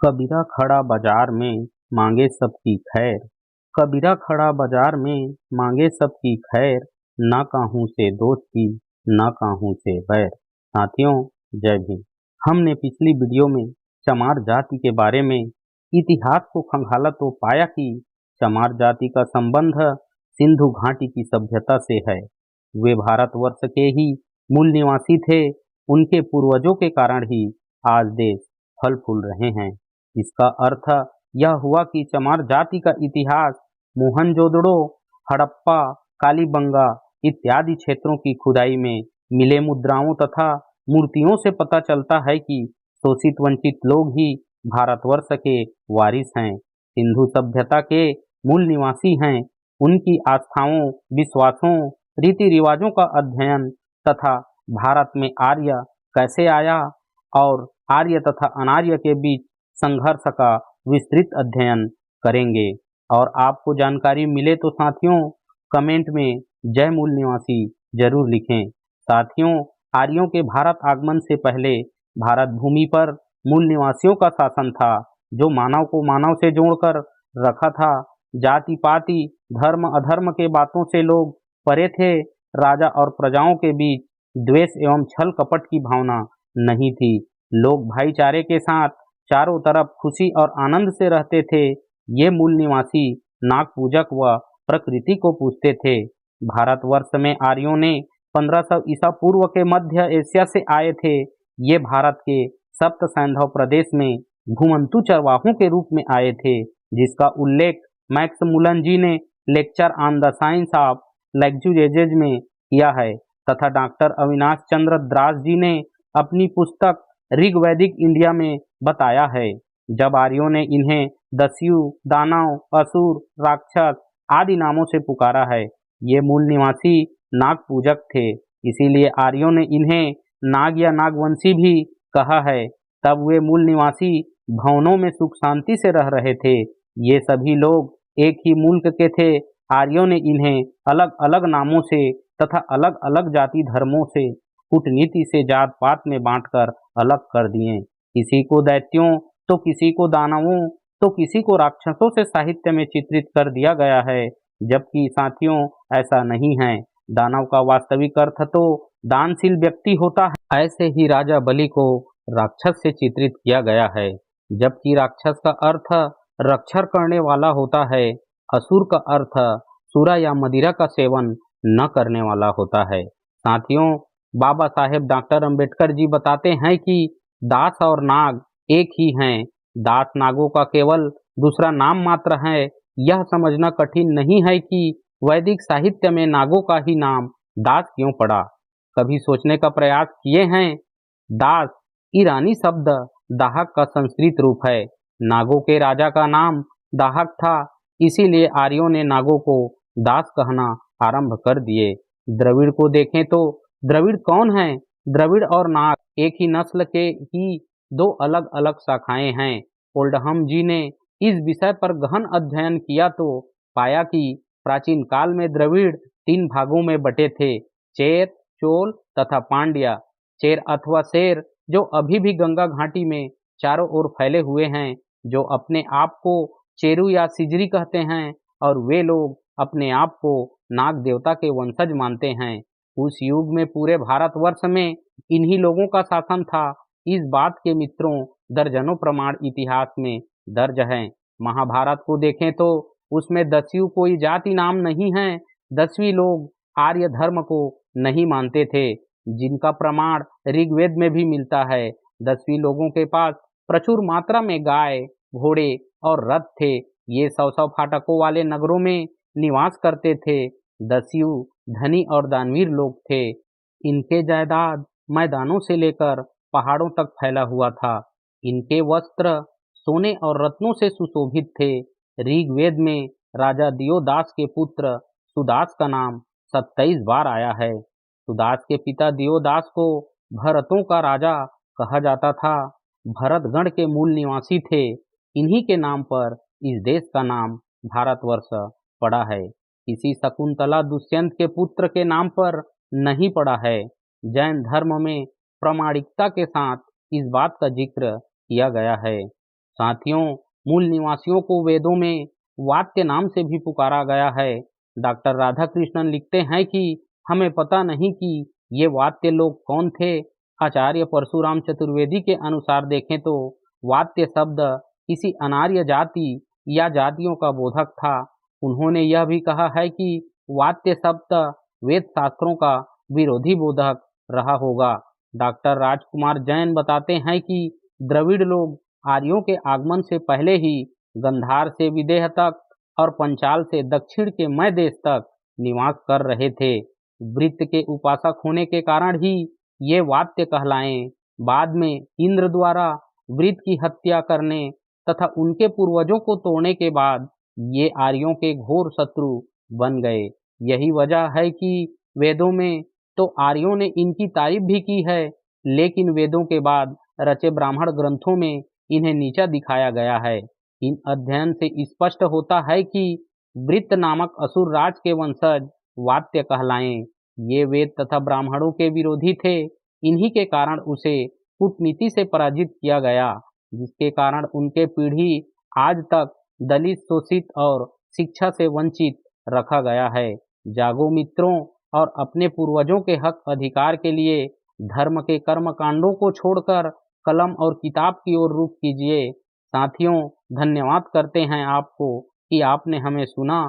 कबीरा खड़ा बाजार में मांगे सबकी खैर। कबीरा खड़ा बाजार में मांगे सबकी खैर। ना काहू से दोस्ती ना काहू से बैर। साथियों, जय भीम। हमने पिछली वीडियो में चमार जाति के बारे में इतिहास को खंगाला तो पाया कि चमार जाति का संबंध सिंधु घाटी की सभ्यता से है। वे भारतवर्ष के ही मूल निवासी थे। उनके पूर्वजों के कारण ही आज देश फल फूल रहे हैं। इसका अर्थ यह हुआ कि चमार जाति का इतिहास मोहनजोदड़ो, हड़प्पा, कालीबंगा इत्यादि क्षेत्रों की खुदाई में मिले मुद्राओं तथा मूर्तियों से पता चलता है कि शोषित वंचित लोग ही भारतवर्ष के वारिस हैं, सिंधु सभ्यता के मूल निवासी हैं। उनकी आस्थाओं, विश्वासों, रीति रिवाजों का अध्ययन तथा भारत में आर्य कैसे आया और आर्य तथा अनार्य के बीच संघर्ष का विस्तृत अध्ययन करेंगे। और आपको जानकारी मिले तो साथियों कमेंट में जय मूल निवासी जरूर लिखें। साथियों, आर्यों के भारत आगमन से पहले भारत भूमि पर मूल निवासियों का शासन था, जो मानव को मानव से जोड़कर रखा था। जाति पाति, धर्म अधर्म के बातों से लोग परे थे। राजा और प्रजाओं के बीच द्वेष एवं छल कपट की भावना नहीं थी। लोग भाईचारे के साथ चारों तरफ खुशी और आनंद से रहते थे। ये मूल निवासी नाग पूजक व प्रकृति को पूजते थे। भारतवर्ष में आर्यों ने 1500 ईसा पूर्व के मध्य एशिया से आए थे। ये भारत के सप्त सैंधव प्रदेश में घुमंतु चरवाहों के रूप में आए थे, जिसका उल्लेख मैक्स मुलन जी ने lecture on the science of languages में किया है तथा डॉक्टर अविनाश चंद्र द्रास जी ने अपनी पुस्तक ऋग्वैदिक इंडिया में बताया है। जब आर्यों ने इन्हें दस्यु, दानव, असुर, राक्षस आदि नामों से पुकारा है। ये मूल निवासी नाग पूजक थे, इसीलिए आर्यों ने इन्हें नाग या नागवंशी भी कहा है। तब वे मूल निवासी भवनों में सुख शांति से रह रहे थे। ये सभी लोग एक ही मुल्क के थे। आर्यों ने इन्हें अलग अलग नामों से तथा अलग अलग जाति धर्मों से कूटनीति से जात पात में बांटकर अलग कर दिए। किसी को दैत्यों तो किसी को दानवों तो किसी को राक्षसों से साहित्य में चित्रित कर दिया गया है, जबकि साथियों ऐसा नहीं है। दानव का वास्तविक अर्थ तो दानशील व्यक्ति होता है। ऐसे ही राजा बलि को राक्षस से चित्रित किया गया है, जबकि राक्षस का अर्थ रक्षण करने वाला होता है। असुर का अर्थ सूरा या मदिरा का सेवन न करने वाला होता है। साथियों, बाबा साहेब डॉक्टर अंबेडकर जी बताते हैं कि दास और नाग एक ही हैं। दास नागों का केवल दूसरा नाम मात्र है। यह समझना कठिन नहीं है कि वैदिक साहित्य में नागों का ही नाम दास क्यों पड़ा। कभी सोचने का प्रयास किए हैं? दास ईरानी शब्द दाहक का संस्कृत रूप है। नागों के राजा का नाम दाहक था, इसीलिए आर्यों ने नागों को दास कहना आरंभ कर दिए। द्रविड़ को देखें तो द्रविड़ कौन है? द्रविड़ और नाग एक ही नस्ल के ही दो अलग अलग शाखाएं हैं। ओल्डहम जी ने इस विषय पर गहन अध्ययन किया तो पाया कि प्राचीन काल में द्रविड़ 3 भागों में बटे थे, चेर, चोल तथा पांड्या। चेर अथवा शेर जो अभी भी गंगा घाटी में चारों ओर फैले हुए हैं, जो अपने आप को चेरू या सिजरी कहते हैं, और वे लोग अपने आप को नाग देवता के वंशज मानते हैं। उस युग में पूरे भारतवर्ष में इन्हीं लोगों का शासन था। इस बात के मित्रों दर्जनों प्रमाण इतिहास में दर्ज हैं। महाभारत को देखें तो उसमें दस्यु कोई जाति नाम नहीं है। दस्यु लोग आर्य धर्म को नहीं मानते थे, जिनका प्रमाण ऋग्वेद में भी मिलता है। दस्यु लोगों के पास प्रचुर मात्रा में गाय, घोड़े और रथ थे। ये 100 फाटकों वाले नगरों में निवास करते थे। दस्यु धनी और दानवीर लोग थे। इनके जायदाद मैदानों से लेकर पहाड़ों तक फैला हुआ था। इनके वस्त्र सोने और रत्नों से सुशोभित थे। ऋग्वेद में राजा दियोदास के पुत्र सुदास का नाम 27 बार आया है। सुदास के पिता दियोदास को भरतों का राजा कहा जाता था। भरतगण के मूल निवासी थे। इन्हीं के नाम पर इस देश का नाम भारतवर्ष पड़ा है। किसी शकुंतला दुष्यंत के पुत्र के नाम पर नहीं पड़ा है। जैन धर्म में प्रामाणिकता के साथ इस बात का जिक्र किया गया है। साथियों, मूल निवासियों को वेदों में वात्य नाम से भी पुकारा गया है। डॉक्टर राधाकृष्णन लिखते हैं कि हमें पता नहीं कि ये वात्य लोग कौन थे। आचार्य परशुराम चतुर्वेदी के अनुसार देखें तो वात्य शब्द किसी अनार्य जाति या जातियों का बोधक था। उन्होंने यह भी कहा है कि वात्य शब्द वेद शास्त्रों का विरोधी बोधक रहा होगा। डॉक्टर राजकुमार जैन बताते हैं कि द्रविड़ लोग आर्यों के आगमन से पहले ही गंधार से विदेह तक और पंचाल से दक्षिण के मय देश तक निवास कर रहे थे। वृत्त के उपासक होने के कारण ही ये वात्य कहलाए। बाद में इंद्र द्वारा वृत्त की हत्या करने तथा उनके पूर्वजों को तोड़ने के बाद ये आर्यों के घोर शत्रु बन गए। यही वजह है कि वेदों में तो आर्यों ने इनकी तारीफ भी की है, लेकिन वेदों के बाद रचे ब्राह्मण ग्रंथों में इन्हें नीचा दिखाया गया है। इन अध्ययन से स्पष्ट होता है कि वृत्त नामक असुर राज के वंशज वात्य कहलाएं। ये वेद तथा ब्राह्मणों के विरोधी थे। इन्हीं के कारण उसे कूटनीति से पराजित किया गया, जिसके कारण उनके पीढ़ी आज तक दलित, शोषित और शिक्षा से वंचित रखा गया है। जागो मित्रों, और अपने पूर्वजों के हक अधिकार के लिए धर्म के कर्म कांडों को छोड़कर कलम और किताब की ओर रुख कीजिए। साथियों, धन्यवाद करते हैं आपको कि आपने हमें सुना।